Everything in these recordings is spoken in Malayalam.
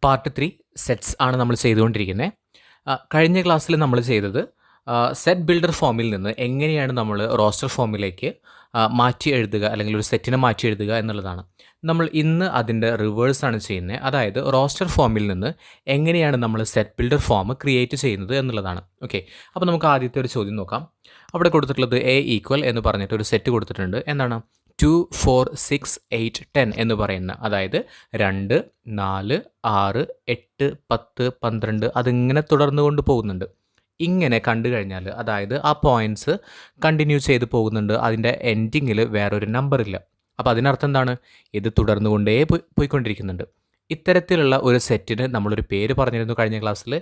പാർട്ട് 3 സെറ്റ്സ് ആണ് നമ്മൾ ചെയ്തുകൊണ്ടിരിക്കുന്നത്. കഴിഞ്ഞ ക്ലാസ്സിൽ നമ്മൾ ചെയ്തത് സെറ്റ് ബിൽഡർ ഫോമിൽ നിന്ന് എങ്ങനെയാണ് നമ്മൾ റോസ്റ്റർ ഫോമിലേക്ക് മാറ്റി എഴുതുക, അല്ലെങ്കിൽ ഒരു സെറ്റിനെ മാറ്റി എഴുതുക എന്നുള്ളതാണ്. നമ്മൾ ഇന്ന് അതിൻ്റെ റിവേഴ്സാണ് ചെയ്യുന്നത്. അതായത് റോസ്റ്റർ ഫോമിൽ നിന്ന് എങ്ങനെയാണ് നമ്മൾ സെറ്റ് ബിൽഡർ ഫോം ക്രിയേറ്റ് ചെയ്യുന്നത് എന്നുള്ളതാണ്. ഓക്കെ, അപ്പോൾ നമുക്ക് ആദ്യത്തെ ഒരു ചോദ്യം നോക്കാം. അവിടെ കൊടുത്തിട്ടുള്ളത് എ ഈക്വൽ എന്ന് പറഞ്ഞിട്ട് ഒരു സെറ്റ് കൊടുത്തിട്ടുണ്ട്. എന്താണ്? 2, 4, 6, 8, 10 എന്ന് പറയുന്ന, അതായത് 2, 4, 6, 8, 10, 12 അതിങ്ങനെ തുടർന്നു കൊണ്ട് പോകുന്നുണ്ട്. ഇങ്ങനെ കണ്ടു കഴിഞ്ഞാൽ, അതായത് ആ പോയിൻറ്റ്സ് കണ്ടിന്യൂ ചെയ്ത് പോകുന്നുണ്ട്, അതിൻ്റെ എൻഡിങ്ങിൽ വേറൊരു നമ്പറില്ല. അപ്പോൾ അതിനർത്ഥം എന്താണ്? ഇത് തുടർന്നുകൊണ്ടേ പോയിക്കൊണ്ടിരിക്കുന്നുണ്ട്. ഇത്തരത്തിലുള്ള ഒരു സെറ്റിന് നമ്മളൊരു പേര് പറഞ്ഞിരുന്നു കഴിഞ്ഞ ക്ലാസ്സിൽ,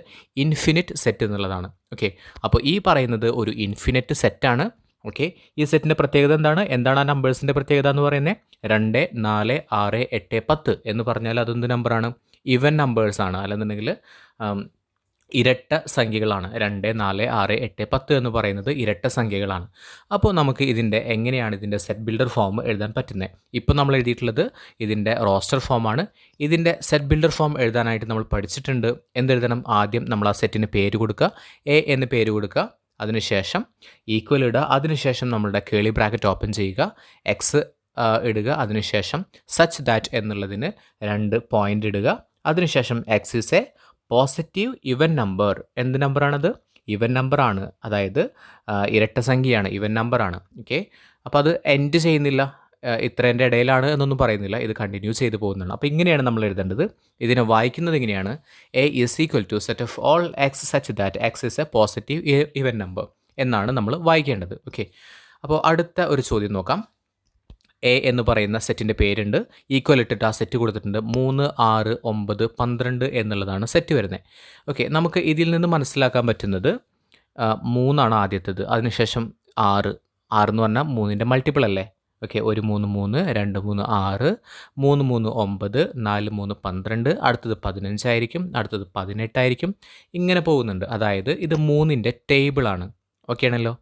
ഇൻഫിനിറ്റ് സെറ്റ് എന്നുള്ളതാണ്. ഓക്കെ, അപ്പോൾ ഈ പറയുന്നത് ഒരു ഇൻഫിനിറ്റ് സെറ്റാണ്. ഓക്കെ, ഈ സെറ്റിൻ്റെ പ്രത്യേകത എന്താണ് ആ നമ്പേഴ്സിൻ്റെ പ്രത്യേകത എന്ന് പറയുന്നത്? 2, 4, 6, 8, 10 എന്ന് പറഞ്ഞാൽ അതെന്ത് നമ്പറാണ്? ഇവൻ നമ്പേഴ്സാണ്, അല്ലെന്നുണ്ടെങ്കിൽ ഇരട്ട സംഖ്യകളാണ്. 2, 4, 6, 8, 10 എന്ന് പറയുന്നത് ഇരട്ട സംഖ്യകളാണ്. അപ്പോൾ നമുക്ക് എങ്ങനെയാണ് ഇതിൻ്റെ സെറ്റ് ബിൽഡർ ഫോം എഴുതാൻ പറ്റുന്നത്? ഇപ്പോൾ നമ്മൾ എഴുതിയിട്ടുള്ളത് ഇതിൻ്റെ റോസ്റ്റർ ഫോമാണ്. ഇതിൻ്റെ സെറ്റ് ബിൽഡർ ഫോം എഴുതാനായിട്ട് നമ്മൾ പഠിച്ചിട്ടുണ്ട്. എന്തെഴുതണം? ആദ്യം നമ്മൾ ആ സെറ്റിന് പേര് കൊടുക്കുക, എ എന്ന് പേര് കൊടുക്കുക, അതിനുശേഷം ഈക്വൽ ഇടുക, അതിനുശേഷം നമ്മളുടെ കേളി ബ്രാക്കറ്റ് ഓപ്പൺ ചെയ്യുക, എക്സ് ഇടുക, അതിനുശേഷം സച്ച് ദാറ്റ് എന്നുള്ളതിന് 2 പോയിൻ്റ് ഇടുക, അതിനുശേഷം X is a positive even number. എന്ത് നമ്പറാണത്? ഇവൻ നമ്പറാണ്, അതായത് ഇരട്ട സംഖ്യയാണ്, ഇവൻ നമ്പറാണ്. ഓക്കെ, അപ്പോൾ അത് എൻഡ് ചെയ്യുന്നില്ല, ഇത്രേൻ്റെ ഇടയിലാണ് എന്നൊന്നും പറയുന്നില്ല, ഇത് കണ്ടിന്യൂ ചെയ്ത് പോകുന്നതാണ്. അപ്പോൾ ഇങ്ങനെയാണ് നമ്മൾ എഴുതേണ്ടത്. ഇതിനെ വായിക്കുന്നത് ഇങ്ങനെയാണ്: A is equal to set of all X such that X is a positive even number എന്നാണ് നമ്മൾ വായിക്കേണ്ടത്. ഓക്കെ, അപ്പോൾ അടുത്ത ഒരു ചോദ്യം നോക്കാം. എ എന്ന് പറയുന്ന സെറ്റിൻ്റെ പേരുണ്ട്, ഈക്വൽ ഇട്ടിട്ട് ആ സെറ്റ് കൊടുത്തിട്ടുണ്ട്. 3, 6, 9, 12 എന്നുള്ളതാണ് സെറ്റ് വരുന്നത്. ഓക്കെ, നമുക്ക് ഇതിൽ നിന്ന് മനസ്സിലാക്കാൻ പറ്റുന്നത് 3 ആദ്യത്തേത്, അതിനുശേഷം 6 എന്ന് പറഞ്ഞാൽ 3ൻ്റെ മൾട്ടിപ്പിൾ അല്ലേ? ഓക്കെ, 1 3 3, 2 3 6, 3 3 9, 4 3 12, അടുത്തത് 15 ആയിരിക്കും, അടുത്തത് 18 ആയിരിക്കും, ഇങ്ങനെ പോകുന്നുണ്ട്. അതായത് ഇത് 3ൻ്റെ ടേബിളാണ്. ഓക്കെ ആണല്ലോ,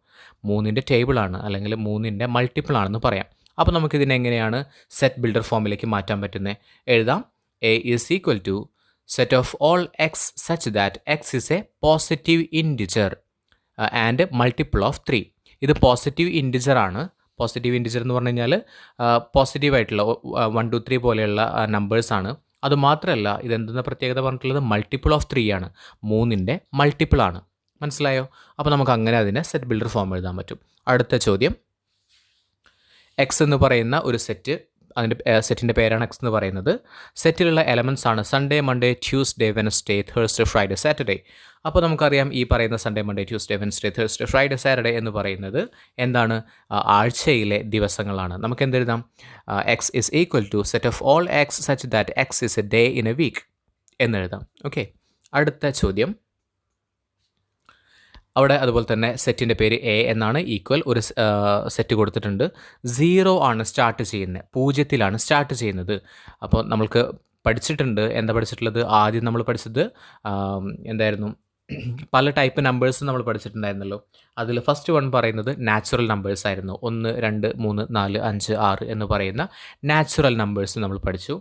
3ൻ്റെ ടേബിളാണ്, അല്ലെങ്കിൽ 3ൻ്റെ മൾട്ടിപ്പിൾ ആണെന്ന് പറയാം. അപ്പോൾ നമുക്കിതിനെങ്ങനെയാണ് സെറ്റ് ബിൽഡർ ഫോമിലേക്ക് മാറ്റാൻ പറ്റുന്നത്? എഴുതാം: A is equal to set of all X such that X is a positive integer and multiple of 3. ഇത് പോസിറ്റീവ് ഇൻഡിജർ ആണ്. പോസിറ്റീവ് ഇൻഡിജർ എന്ന് പറഞ്ഞു കഴിഞ്ഞാൽ പോസിറ്റീവായിട്ടുള്ള 1 2 3 പോലെയുള്ള നമ്പേഴ്സാണ്. അതുമാത്രമല്ല, ഇതെന്തെന്ന പ്രത്യേകത പറഞ്ഞിട്ടുള്ളത്? മൾട്ടിപ്പിൾ ഓഫ് 3 ആണ്, 3ൻ്റെ മൾട്ടിപ്പിൾ ആണ്. മനസ്സിലായോ? അപ്പോൾ നമുക്ക് അങ്ങനെ അതിനെ സെറ്റ് ബിൽഡർ ഫോം എഴുതാൻ പറ്റും. അടുത്ത ചോദ്യം: എക്സ് എന്ന് പറയുന്ന ഒരു സെറ്റ്, അതിൻ്റെ സെറ്റിൻ്റെ പേരാണ് എക്സ് എന്ന് പറയുന്നത്. സെറ്റിലുള്ള എലമെൻറ്റ്സ് ആണ് Sunday, Monday, Tuesday, Wednesday, Thursday, Friday, Saturday. അപ്പോൾ നമുക്കറിയാം ഈ പറയുന്ന Sunday, Monday, Tuesday, Wednesday, Thursday, Friday, Saturday എന്ന് പറയുന്നത് എന്താണ്? ആഴ്ചയിലെ ദിവസങ്ങളാണ്. നമുക്ക് എന്തെഴുതാം? X is equal to set of all X such that X is a day in a week എന്നെഴുതാം. ഓക്കെ, അടുത്ത ചോദ്യം. അവിടെ അതുപോലെ തന്നെ സെറ്റിൻ്റെ പേര് എ എന്നാണ്, ഈക്വൽ ഒരു സെറ്റ് കൊടുത്തിട്ടുണ്ട്. 0 ആണ് സ്റ്റാർട്ട് ചെയ്യുന്നത്, 0ത്തിലാണ് സ്റ്റാർട്ട് ചെയ്യുന്നത്. അപ്പോൾ നമ്മൾക്ക് പഠിച്ചിട്ടുണ്ട്. എന്താ പഠിച്ചിട്ടുള്ളത്? ആദ്യം നമ്മൾ പഠിച്ചത് എന്തായിരുന്നു? പല ടൈപ്പ് നമ്പേഴ്സ് നമ്മൾ പഠിച്ചിട്ടുണ്ടായിരുന്നല്ലോ. അതിൽ ഫസ്റ്റ് വൺ പറയുന്നത് നാച്ചുറൽ നമ്പേഴ്സ് ആയിരുന്നു. 1 2 3 4 5 6 എന്ന് പറയുന്ന നാച്ചുറൽ നമ്പേഴ്സ് നമ്മൾ പഠിച്ചു.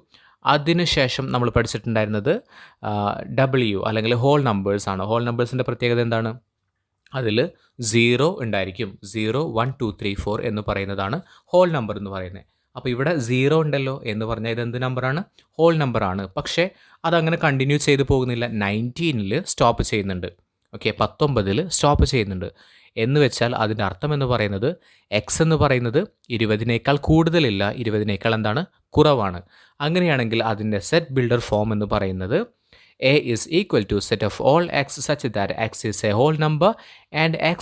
അതിനുശേഷം നമ്മൾ പഠിച്ചിട്ടുണ്ടായിരുന്നത് W അല്ലെങ്കിൽ ഹോൾ നമ്പേഴ്സാണ്. ഹോൾ നമ്പേഴ്സിൻ്റെ പ്രത്യേകത എന്താണ്? അതിൽ 0 ഉണ്ടായിരിക്കും. 0 1 2 3 4 എന്ന് പറയുന്നതാണ് ഹോൾ നമ്പർ എന്ന് പറയുന്നത്. അപ്പോൾ ഇവിടെ 0 ഉണ്ടല്ലോ എന്ന് പറഞ്ഞാൽ ഇതെന്ത് നമ്പറാണ്? ഹോൾ നമ്പറാണ്. പക്ഷേ അതങ്ങനെ കണ്ടിന്യൂ ചെയ്ത് പോകുന്നില്ല. 19ൽ സ്റ്റോപ്പ് ചെയ്യുന്നുണ്ട്. ഓക്കെ, 19ൽ സ്റ്റോപ്പ് ചെയ്യുന്നുണ്ട്. എന്ന് വെച്ചാൽ അതിൻ്റെ അർത്ഥം എന്ന് പറയുന്നത് എക്സ് എന്ന് പറയുന്നത് 20നേക്കാൾ കൂടുതലില്ല, 20നേക്കാൾ എന്താണ്? കുറവാണ്. അങ്ങനെയാണെങ്കിൽ അതിൻ്റെ സെറ്റ് ബിൽഡർ ഫോം എന്ന് പറയുന്നത് A is equal to set of all x such that x is a whole number and x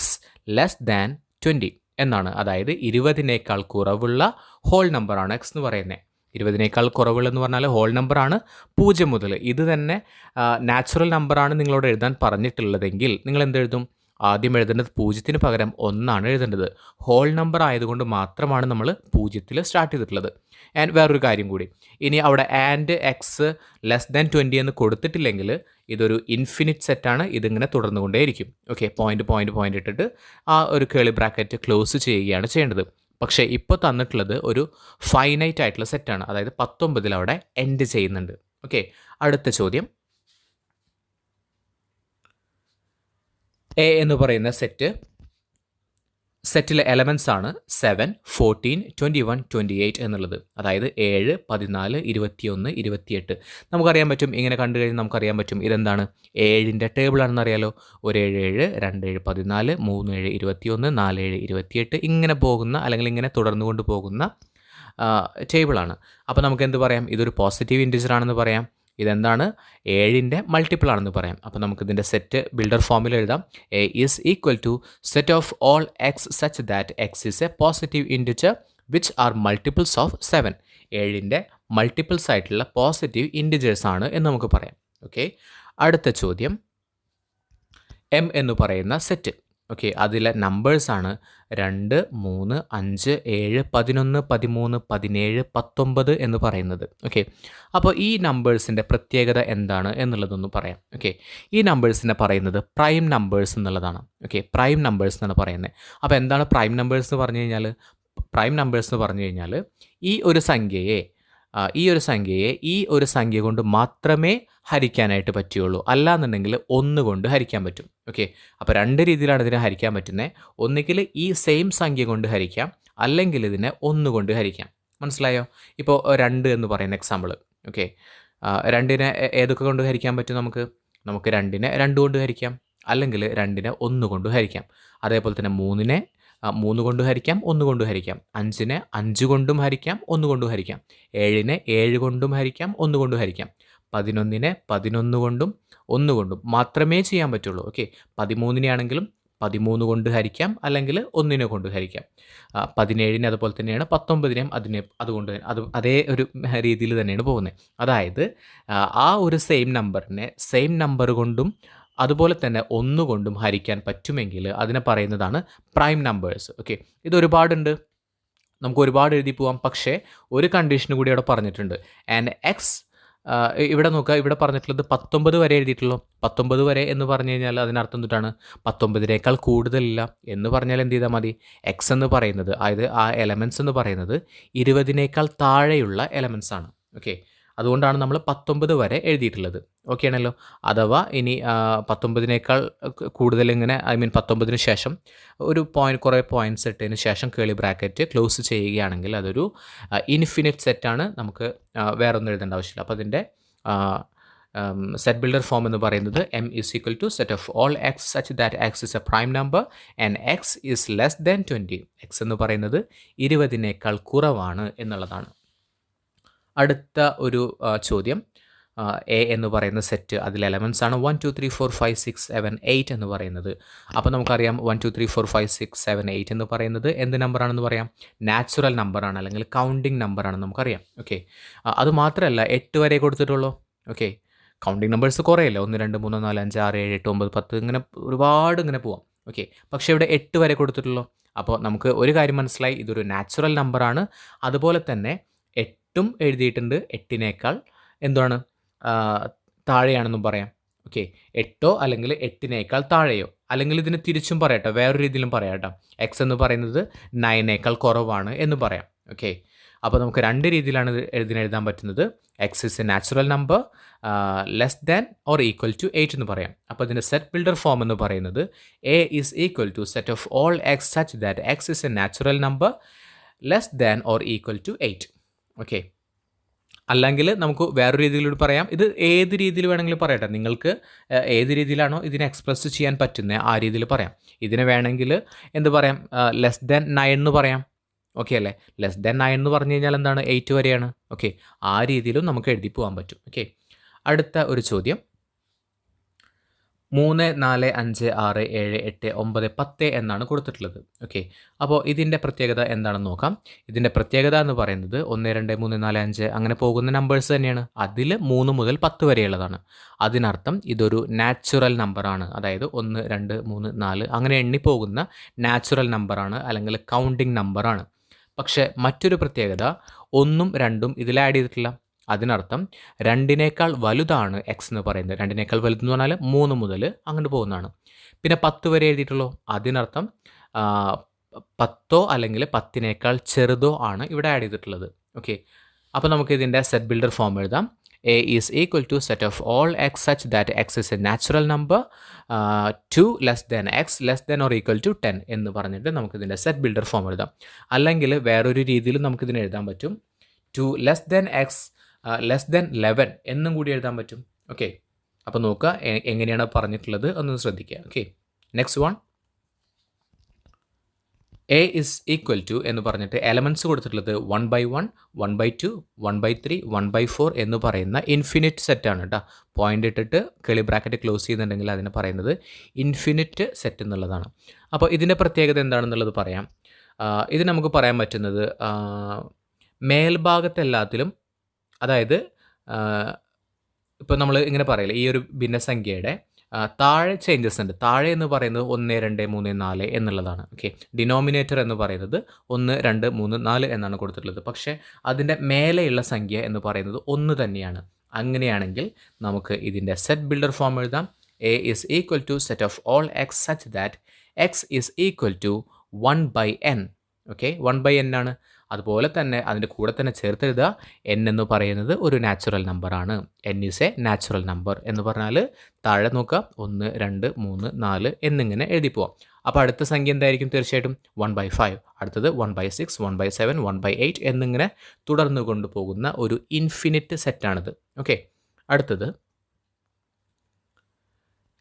less than 20 എന്നാണ്. അതായത് 20നേക്കാൾ കുറവുള്ള ഹോൾ നമ്പറാണ് എക്സ് എന്ന് പറയുന്നത്. 20നേക്കാൾ കുറവുള്ളതെന്ന് പറഞ്ഞാൽ ഹോൾ നമ്പറാണ്, 0 മുതൽ. ഇത് തന്നെ നാച്ചുറൽ നമ്പറാണ് നിങ്ങളോട് എഴുതാൻ പറഞ്ഞിട്ടുള്ളതെങ്കിൽ നിങ്ങൾ എന്തെഴുതും? ആദ്യം എഴുതേണ്ടത് 0ന് പകരം 1 എഴുതേണ്ടത്. ഹോൾ നമ്പർ ആയതുകൊണ്ട് മാത്രമാണ് നമ്മൾ 0ൽ സ്റ്റാർട്ട് ചെയ്തിട്ടുള്ളത്. ആൻഡ് വേറൊരു കാര്യം കൂടി, ഇനി അവിടെ ആൻഡ് എക്സ് ലെസ് ദാൻ 20 എന്ന് കൊടുത്തിട്ടില്ലെങ്കിൽ ഇതൊരു ഇൻഫിനിറ്റ് സെറ്റാണ്. ഇതിങ്ങനെ തുടർന്നുകൊണ്ടേയിരിക്കും. ഓക്കെ, പോയിൻ്റ് ഇട്ടിട്ട് ആ ഒരു കേളി ബ്രാക്കറ്റ് ക്ലോസ് ചെയ്യുകയാണ് ചെയ്യേണ്ടത്. പക്ഷേ ഇപ്പോൾ തന്നിട്ടുള്ളത് ഒരു ഫൈനൈറ്റ് ആയിട്ടുള്ള സെറ്റാണ്, അതായത് 19 അവിടെ എൻഡ് ചെയ്യുന്നുണ്ട്. ഓക്കെ, അടുത്ത ചോദ്യം. എ എന്ന് പറയുന്ന സെറ്റിലെ എലമെൻസ് ആണ് 7, 14, 21, 28 എന്നുള്ളത്. അതായത് 7, 14, 21, 28. നമുക്കറിയാൻ പറ്റും, ഇങ്ങനെ കണ്ടു കഴിഞ്ഞാൽ നമുക്കറിയാൻ പറ്റും ഇതെന്താണ്, 7ൻ്റെ ടേബിളാണെന്ന് അറിയാലോ. ഒരു 7, 7, 2, 7, 14, 3, 7, 21, 4, 7, 28 ഇങ്ങനെ പോകുന്ന, അല്ലെങ്കിൽ ഇങ്ങനെ തുടർന്നു കൊണ്ട് പോകുന്ന ടേബിളാണ്. അപ്പോൾ നമുക്ക് എന്ത് പറയാം, ഇതൊരു പോസിറ്റീവ് ഇൻറ്റിജർ ആണെന്ന് പറയാം. ഇതെന്താണ്, 7ൻ്റെ മൾട്ടിപ്പിൾ ആണെന്ന് പറയാം. അപ്പോൾ നമുക്കിതിൻ്റെ സെറ്റ് ബിൽഡർ ഫോമിൽ എഴുതാം. A is equal to set of all X such that X is a positive integer which are multiples of 7. 7ൻ്റെ മൾട്ടിപ്പിൾസ് ആയിട്ടുള്ള പോസിറ്റീവ് ഇൻറ്റിജേഴ്സ് ആണ് എന്ന് നമുക്ക് പറയാം. ഓക്കെ, അടുത്ത ചോദ്യം, എം എന്ന് പറയുന്ന സെറ്റ്. ഓക്കെ, അതിലെ നമ്പേഴ്സാണ് 2, 3, 5, 7, 11, 13, 17, 19 എന്ന് പറയുന്നത്. ഓക്കെ, അപ്പോൾ ഈ നമ്പേഴ്സിൻ്റെ പ്രത്യേകത എന്താണ് എന്നുള്ളതൊന്ന് പറയാം. ഓക്കെ, ഈ നമ്പേഴ്സിനെ പറയുന്നത് പ്രൈം നമ്പേഴ്സ് എന്നുള്ളതാണ്. ഓക്കെ, പ്രൈം നമ്പേഴ്സ് എന്നാണ് പറയുന്നത്. അപ്പോൾ എന്താണ് പ്രൈം നമ്പേഴ്സ് എന്ന് പറഞ്ഞു കഴിഞ്ഞാൽ, പ്രൈം നമ്പേഴ്സ് എന്ന് പറഞ്ഞു കഴിഞ്ഞാൽ ഈ ഒരു സംഖ്യയെ ഈ ഒരു സംഖ്യ കൊണ്ട് മാത്രമേ ഹരിക്കാനായിട്ട് പറ്റുകയുള്ളൂ. അല്ലാന്നുണ്ടെങ്കിൽ 1 കൊണ്ട് ഹരിക്കാൻ പറ്റും. ഓക്കെ, അപ്പോൾ 2 രീതിയിലാണ് ഇതിനെ ഹരിക്കാൻ പറ്റുന്നത്. ഒന്നുകിൽ ഈ സെയിം സംഖ്യ കൊണ്ട് ഹരിക്കാം, അല്ലെങ്കിൽ ഇതിനെ 1 കൊണ്ട് ഹരിക്കാം. മനസ്സിലായോ? ഇപ്പോൾ 2 എന്ന് പറയുന്ന എക്സാമ്പിൾ. ഓക്കെ, 2നെ ഏതൊക്കെ കൊണ്ട് ഹരിക്കാൻ പറ്റും? നമുക്ക് 2നെ 2 കൊണ്ട് ഹരിക്കാം, അല്ലെങ്കിൽ 2നെ 1 കൊണ്ട് ഹരിക്കാം. അതേപോലെ തന്നെ 3നെ 3 കൊണ്ട് ഹരിക്കാം, 1 കൊണ്ട് ഹരിക്കാം. 5നെ 5 കൊണ്ടും ഹരിക്കാം, 1 കൊണ്ടും ഹരിക്കാം. 7നെ 7 കൊണ്ടും ഹരിക്കാം, 1 കൊണ്ടും ഹരിക്കാം. 11നെ 11 കൊണ്ടും 1 കൊണ്ടും മാത്രമേ ചെയ്യാൻ പറ്റുള്ളൂ. ഓക്കെ, 13നെ ആണെങ്കിലും 13 കൊണ്ട് ഹരിക്കാം, അല്ലെങ്കിൽ 1നെ കൊണ്ട് ഹരിക്കാം. 17നെ അതുപോലെ തന്നെയാണ്, 19നെയും അതുകൊണ്ട് അതേ ഒരു രീതിയിൽ തന്നെയാണ് പോകുന്നത്. അതായത് ആ ഒരു സെയിം നമ്പറിനെ സെയിം നമ്പർ കൊണ്ടും അതുപോലെ തന്നെ 1 കൊണ്ടും ഹരിക്കാൻ പറ്റുമെങ്കിൽ അതിനെ പറയുന്നതാണ് പ്രൈം നമ്പേഴ്സ്. ഓക്കെ, ഇത് ഒരുപാടുണ്ട്, നമുക്ക് ഒരുപാട് എഴുതി പോവാം. പക്ഷേ ഒരു കണ്ടീഷൻ കൂടി അവിടെ പറഞ്ഞിട്ടുണ്ട്. ആൻഡ് എക്സ്, ഇവിടെ നോക്കുക, ഇവിടെ പറഞ്ഞിട്ടുള്ളത് 19 വരെ എഴുതിയിട്ടുള്ളൂ. 19 വരെ എന്ന് പറഞ്ഞു കഴിഞ്ഞാൽ അതിനർത്ഥം എന്താണ്, 19നേക്കാൾ കൂടുതലില്ല എന്ന് പറഞ്ഞാൽ എന്ത് ചെയ്താൽ മതി, എക്സ് എന്ന് പറയുന്നത്, അതായത് ആ എലമെൻറ്റ്സ് എന്ന് പറയുന്നത് 20നേക്കാൾ താഴെയുള്ള എലമെൻറ്റ്സ് ആണ്. ഓക്കെ, അതുകൊണ്ടാണ് നമ്മൾ 19 വരെ എഴുതിയിട്ടുള്ളത്. ഓക്കെ ആണല്ലോ. അഥവാ ഇനി 19നേക്കാൾ കൂടുതൽ ഇങ്ങനെ, 19ന് ശേഷം ഒരു കുറേ പോയിൻറ്റ്സ് ഇട്ടതിന് ശേഷം കേളി ബ്രാക്കറ്റ് ക്ലോസ് ചെയ്യുകയാണെങ്കിൽ അതൊരു ഇൻഫിനിറ്റ് സെറ്റാണ്. നമുക്ക് വേറെ ഒന്നും എഴുതേണ്ട ആവശ്യമില്ല. അപ്പോൾ അതിൻ്റെ സെറ്റ് ബിൽഡർ ഫോം എന്ന് പറയുന്നത് M is equal to set of all X such that X is a prime number and x is less than 20. X എന്ന് പറയുന്നത് 20നേക്കാൾ കുറവാണ് എന്നുള്ളതാണ്. അടുത്ത ഒരു ചോദ്യം, എ എന്ന് പറയുന്ന സെറ്റ്, അതിൽ എലമെൻറ്റ്സ് ആണ് 1, 2, 3, 4, 5, 6, 7, 8 എന്ന് പറയുന്നത്. അപ്പോൾ നമുക്കറിയാം 1, 2, 3, 4, 5, 6, 7, 8 എന്ന് പറയുന്നത് എന്ത് നമ്പറാണെന്ന് പറയാം, നാച്ചുറൽ നമ്പറാണ്, അല്ലെങ്കിൽ കൗണ്ടിങ് നമ്പറാണെന്ന് നമുക്കറിയാം. ഓക്കെ, അതുമാത്രമല്ല 8 വരെ കൊടുത്തിട്ടുള്ളൂ. ഓക്കെ, കൗണ്ടിങ് നമ്പേഴ്സ് കുറേ അല്ലേ, 1, 2, 3, 4, 5, 6, 7, 8, 9, 10 ഇങ്ങനെ ഒരുപാട് ഇങ്ങനെ പോവാം. ഓക്കെ, പക്ഷേ ഇവിടെ 8 വരെ കൊടുത്തിട്ടുള്ളൂ. അപ്പോൾ നമുക്ക് ഒരു കാര്യം മനസ്സിലായി, ഇതൊരു നാച്ചുറൽ നമ്പറാണ്. അതുപോലെ തന്നെ 8ഉം എഴുതിയിട്ടുണ്ട്, 8നേക്കാൾ എന്താണ് താഴെയാണെന്നും പറയാം. ഓക്കെ, 8ഓ അല്ലെങ്കിൽ 8നേക്കാൾ താഴെയോ, അല്ലെങ്കിൽ ഇതിന് തിരിച്ചും പറയട്ടോ, വേറൊരു രീതിയിലും പറയാം കേട്ടോ. എക്സ് എന്ന് പറയുന്നത് 9നേക്കാൾ കുറവാണ് എന്ന് പറയാം. ഓക്കെ, അപ്പോൾ നമുക്ക് 2 രീതിയിലാണ് എഴുതാൻ പറ്റുന്നത്. X is a natural number less than or equal to 8 എന്ന് പറയാം. അപ്പോൾ ഇതിൻ്റെ സെറ്റ് ബിൽഡർ ഫോം എന്ന് പറയുന്നത് A is equal to set of all X such that X is a natural number less than or equal to 8. Okay, അല്ലെങ്കിൽ നമുക്ക് വേറൊരു രീതിയിലൂടെ പറയാം. ഇത് ഏത് രീതിയിൽ വേണമെങ്കിലും പറയട്ടെ, നിങ്ങൾക്ക് ഏത് രീതിയിലാണോ ഇതിനെ എക്സ്പ്രസ് ചെയ്യാൻ പറ്റുന്നത് ആ രീതിയിൽ പറയാം. ഇതിനെ വേണമെങ്കിൽ എന്ത് പറയാം, ലെസ് ദാൻ 9 എന്ന് പറയാം. ഓക്കെ അല്ലേ, ലെസ് ദാൻ 9 എന്ന് പറഞ്ഞു കഴിഞ്ഞാൽ എന്താണ്, 8 വരെയാണ്. ഓക്കെ, ആ രീതിയിലും നമുക്ക് എഴുതി പോകാൻ പറ്റും. ഓക്കെ, അടുത്ത ഒരു ചോദ്യം, 3, 4, 5, 6, 7, 8, 9, 10 എന്നാണ് കൊടുത്തിട്ടുള്ളത്. ഓക്കെ, അപ്പോൾ ഇതിൻ്റെ പ്രത്യേകത എന്താണെന്ന് നോക്കാം. ഇതിൻ്റെ പ്രത്യേകത എന്ന് പറയുന്നത് 1, 2, 3, 4, 5 അങ്ങനെ പോകുന്ന നമ്പേഴ്സ് തന്നെയാണ്. അതിൽ 3 മുതൽ 10 വരെയുള്ളതാണ്. അതിനർത്ഥം ഇതൊരു നാച്ചുറൽ നമ്പറാണ്. അതായത് 1, 2, 3, 4 അങ്ങനെ എണ്ണിപ്പോകുന്ന നാച്ചുറൽ നമ്പറാണ്, അല്ലെങ്കിൽ കൗണ്ടിങ് നമ്പറാണ്. പക്ഷേ മറ്റൊരു പ്രത്യേകത, 1ഉം 2ഉം ഇതിൽ ആഡ് ചെയ്തിട്ടില്ല. അതിനർത്ഥം 2നേക്കാൾ വലുതാണ് എക്സ് എന്ന് പറയുന്നത്. 2നേക്കാൾ വലുതെന്ന് പറഞ്ഞാൽ 3 മുതൽ അങ്ങോട്ട് പോകുന്നതാണ്. പിന്നെ 10 വരെ എഴുതിയിട്ടുള്ളൂ. അതിനർത്ഥം 10ഓ അല്ലെങ്കിൽ 10നേക്കാൾ ചെറുതോ ആണ് ഇവിടെ ആഡ് ചെയ്തിട്ടുള്ളത്. ഓക്കെ, അപ്പോൾ നമുക്ക് ഇതിൻ്റെ സെറ്റ് ബിൽഡർ ഫോം എഴുതാം. A is equal to set of all x such that x is a natural number 2 less than x less than or equal to 10 എന്ന് പറഞ്ഞിട്ട് നമുക്കിതിൻ്റെ സെറ്റ് ബിൽഡർ ഫോം എഴുതാം. അല്ലെങ്കിൽ വേറൊരു രീതിയിൽ നമുക്കിതിനെ എഴുതാൻ പറ്റും. 2 less than X less than 11 എന്നും കൂടി എഴുതാൻ പറ്റും. ഓക്കെ, അപ്പോൾ നോക്കുക എങ്ങനെയാണ് പറഞ്ഞിട്ടുള്ളത് ഒന്ന് ശ്രദ്ധിക്കുക. Okay, next one, A is equal to എന്ന് പറഞ്ഞിട്ട് എലമെൻറ്റ്സ് കൊടുത്തിട്ടുള്ളത് 1/1, 1/2, 1/3, 1/4 എന്ന് പറയുന്ന ഇൻഫിനിറ്റ് സെറ്റാണ് കേട്ടോ. പോയിൻ്റ് ഇട്ടിട്ട് കെളി ബ്രാക്കറ്റ് ക്ലോസ് ചെയ്യുന്നുണ്ടെങ്കിൽ അതിനെ പറയുന്നത് ഇൻഫിനിറ്റ് സെറ്റ് എന്നുള്ളതാണ്. അപ്പോൾ ഇതിൻ്റെ പ്രത്യേകത എന്താണെന്നുള്ളത് പറയാം. ഇത് നമുക്ക് പറയാൻ പറ്റുന്നത് മേൽഭാഗത്തെല്ലാത്തിലും, അതായത് ഇപ്പോൾ നമ്മൾ ഇങ്ങനെ പറയില്ല, ഈ ഒരു ഭിന്നസംഖ്യയുടെ താഴെ ചേഞ്ചസ് ഉണ്ട്. താഴെ എന്ന് പറയുന്നത് 1, 2, 3, 4 എന്നുള്ളതാണ്. ഓക്കെ, ഡിനോമിനേറ്റർ എന്ന് പറയുന്നത് 1, 2, 3, 4 എന്നാണ് കൊടുത്തിട്ടുള്ളത്. പക്ഷേ അതിൻ്റെ മേലെയുള്ള സംഖ്യ എന്ന് പറയുന്നത് 1 തന്നെയാണ്. അങ്ങനെയാണെങ്കിൽ നമുക്ക് ഇതിൻ്റെ സെറ്റ് ബിൽഡർ ഫോം എഴുതാം. A is equal to set of all X such that X is equal to 1/n. Okay, 1/n ആണ്. അതുപോലെ തന്നെ അതിൻ്റെ കൂടെ തന്നെ ചേർത്തെഴുതുക, എൻ എന്ന് പറയുന്നത് ഒരു നാച്ചുറൽ നമ്പറാണ്. N is A natural number എന്ന് പറഞ്ഞാൽ താഴെ നോക്കുക 1, 2, 3, 4 എന്നിങ്ങനെ എഴുതി പോവാം. അപ്പോൾ അടുത്ത സംഖ്യ എന്തായിരിക്കും? തീർച്ചയായിട്ടും 1/5, അടുത്തത് 1/6, 1/7, 1/8 എന്നിങ്ങനെ തുടർന്നു കൊണ്ടുപോകുന്ന ഒരു ഇൻഫിനിറ്റ് സെറ്റാണിത്. ഓക്കെ, അടുത്തത്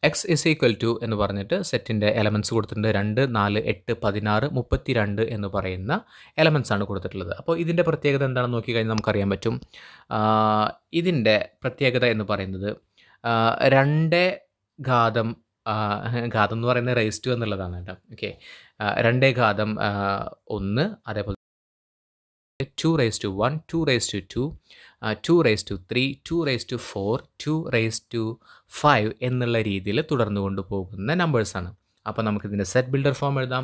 എക്സ് ഇസ് ഈക്വൽ ടു എന്ന് പറഞ്ഞിട്ട് സെറ്റിൻ്റെ എലമെൻറ്റ്സ് കൊടുത്തിട്ടുണ്ട്. 2, 4, 8, 16, 32 എന്ന് പറയുന്ന എലമെൻറ്റ്സ് ആണ് കൊടുത്തിട്ടുള്ളത്. അപ്പോൾ ഇതിൻ്റെ പ്രത്യേകത എന്താണെന്ന് നോക്കിക്കഴിഞ്ഞാൽ നമുക്കറിയാൻ പറ്റും. ഇതിൻ്റെ പ്രത്യേകത എന്ന് പറയുന്നത് 2 ഘാതം എന്ന് പറയുന്നത് റേസ് ടു എന്നുള്ളതാണ് കേട്ടോ. ഓക്കെ, 2 ഘാതം 1, അതേപോലെ 2 raised to 1, 2 raised to 2, 2 raised to 3, 2 raised to 4, 2 raised to 5 എന്നുള്ള രീതിയിൽ തുടർന്നു കൊണ്ടുപോകുന്ന നമ്പേഴ്സാണ്. അപ്പോൾ നമുക്കിതിൻ്റെ സെറ്റ് ബിൽഡർ ഫോം എഴുതാം.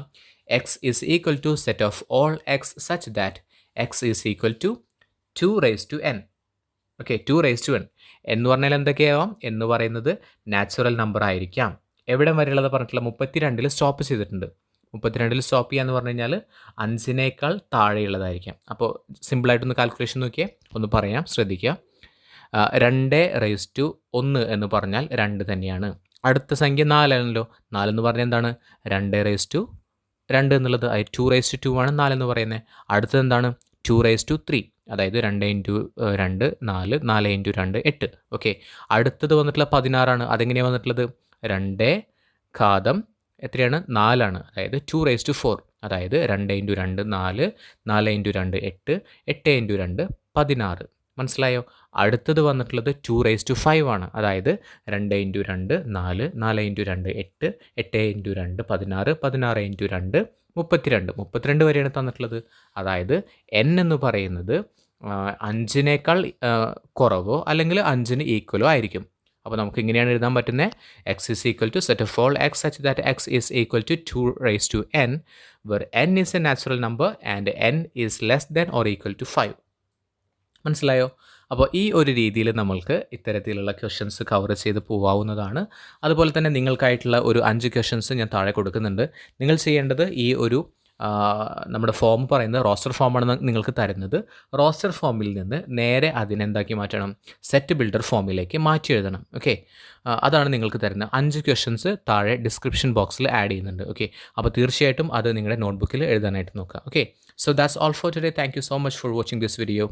X is equal to set of all X such that X is equal to 2 raised to n. Okay, 2 raised to n എന്ന് പറഞ്ഞാൽ എന്തൊക്കെയാവാം? എന്ന് പറയുന്നത് നാച്ചുറൽ നമ്പർ ആയിരിക്കാം. എവിടെ വരെയുള്ളത് പറഞ്ഞിട്ടുള്ള 32 സ്റ്റോപ്പ് ചെയ്തിട്ടുണ്ട്. 32 സ്റ്റോപ്പ് ചെയ്യുക എന്ന് പറഞ്ഞു കഴിഞ്ഞാൽ 5 താഴെയുള്ളതായിരിക്കാം. അപ്പോൾ സിമ്പിളായിട്ടൊന്ന് കാൽക്കുലേഷൻ നോക്കിയേ, ഒന്ന് പറയാം, ശ്രദ്ധിക്കുക. 2 raised to 1 എന്ന് പറഞ്ഞാൽ 2 തന്നെയാണ്. അടുത്ത സംഖ്യ 4 ആണല്ലോ. 4 എന്ന് പറഞ്ഞാൽ എന്താണ്? 2 raised to 2 എന്നുള്ളത് 2 raised to 2 ആണ് 4 എന്ന് പറയുന്നത്. അടുത്തത് എന്താണ്? 2 raised to 3, അതായത് 2 × 2 4, 4 × 2 8. ഓക്കെ, അടുത്തത് വന്നിട്ടുള്ള 16 ആണ്. അതെങ്ങനെയാണ് വന്നിട്ടുള്ളത്? 2 ഘാതം എത്രയാണ്? 4 ആണ്. അതായത് 2 raised to 4, അതായത് 2 × 2 4, 4 × 2 8, 8 × 2 16. മനസ്സിലായോ? അടുത്തത് വന്നിട്ടുള്ളത് 2 raised to 5 ആണ്. അതായത് 2 × 2 4, 4 × 2 8, 8 × 2 16, 16 × 2 32 വരെയാണ് തന്നിട്ടുള്ളത്. അതായത് n എന്ന് പറയുന്നത് 5 കുറവോ അല്ലെങ്കിൽ 5 ഈക്വലോ ആയിരിക്കും. അപ്പോൾ നമുക്ക് ഇങ്ങനെയാണ് എഴുതാൻ പറ്റുന്നത്. X is equal to set of all X such that X is equal to 2 raised to n, where n is a natural number and n is less than or equal to 5. മനസ്സിലായോ? അപ്പോൾ ഈ ഒരു രീതിയിൽ നമ്മൾക്ക് ഇത്തരത്തിലുള്ള ക്വസ്റ്റ്യൻസ് കവർ ചെയ്ത് പോകാവുന്നതാണ്. അതുപോലെ തന്നെ നിങ്ങൾക്കായിട്ടുള്ള ഒരു 5 ക്വസ്റ്റ്യൻസ് ഞാൻ താഴെ കൊടുക്കുന്നുണ്ട്. നിങ്ങൾ ചെയ്യേണ്ടത് ഈ ഒരു നമ്മുടെ ഫോം പറയുന്നത് റോസ്റ്റർ ഫോമാണ് നിങ്ങൾക്ക് തരുന്നത്. റോസ്റ്റർ ഫോമിൽ നിന്ന് നേരെ അതിനെന്താക്കി മാറ്റണം? സെറ്റ് ബിൽഡർ ഫോമിലേക്ക് മാറ്റി എഴുതണം. ഓക്കെ, അതാണ് നിങ്ങൾക്ക് തരുന്നത്. 5 ക്വസ്റ്റ്യൻസ് താഴെ ഡിസ്ക്രിപ്ഷൻ ബോക്സിൽ ആഡ് ചെയ്യുന്നുണ്ട്. ഓക്കെ, അപ്പോൾ തീർച്ചയായിട്ടും അത് നിങ്ങളുടെ നോട്ട്ബുക്കിൽ എഴുതാനായിട്ട് നോക്കുക. Okay, so that's all for today. Thank you so much for watching this video.